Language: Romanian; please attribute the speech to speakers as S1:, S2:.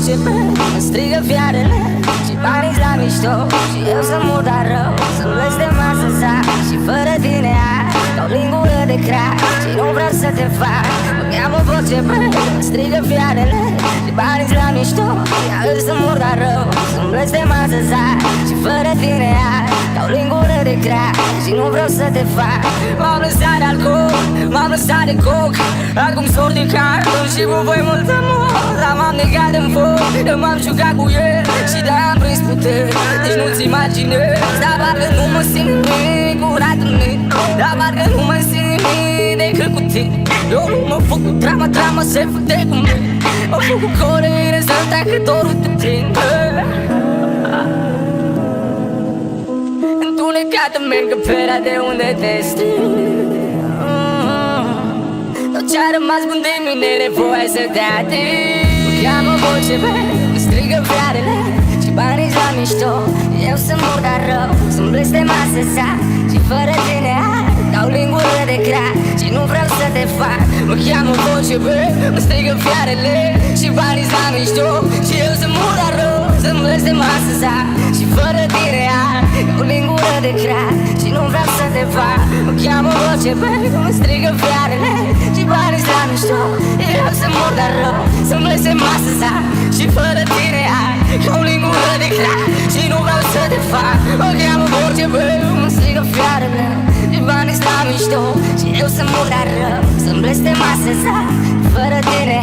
S1: voce pe mă strigă fiarele și banii la mișto și eu să mor dar rău, să-mi blestem astăzi și fără tine ca o lingură de crack și nu vreau să te fac. Mă cheamă voce pe mă strigă fiarele și banii la mișto și să mor dar rău, să-mi blestem astăzi și fără tine ca o lingură de crack și nu vreau să te fac. M-am lăsat de alcool, m-am lăsat de coc, acum sor din carton și vă voi mult amor. Dar m-am negat în foc, eu m-am jucat cu el și de-aia am prins puteri. Deci nu-ți imaginezi, dar parcă nu mă simt nimic curat în mine, dar parcă nu mă simt nimic decât cu tine. Eu nu mă făc cu drama se fute cu mine, mă făc cu corire să-mi treacă dorul de tine. Întunecată-mi încăperea de unde te stii. Tot ce-a rămas bun de mine e nevoie să te ating. Mă cheamă voce pe mă strigă fiarele și banii la mișto, eu să mor dar rău, să-mi blestem astăzi și fără tine ca o lingură de crack și nu vreau să te fac. Mă cheamă voce pe mă strigă fiarele și banii la mișto și eu să mor dar rău, să-mi blestem astăzi și fără tine ca o lingură de crack și nu vreau să te fac. Mă cheamă voce pe mă strigă fiarele și banii la mișto, eu să mor dar rău, să-mi blestem astăzi și fără tine ca o lingură de crack și nu vreau să te fac. Mă cheamă voce pe mă strigă fiarele și banii la mișto și eu să mor dar rău, să-mi blestem astăzi fără tine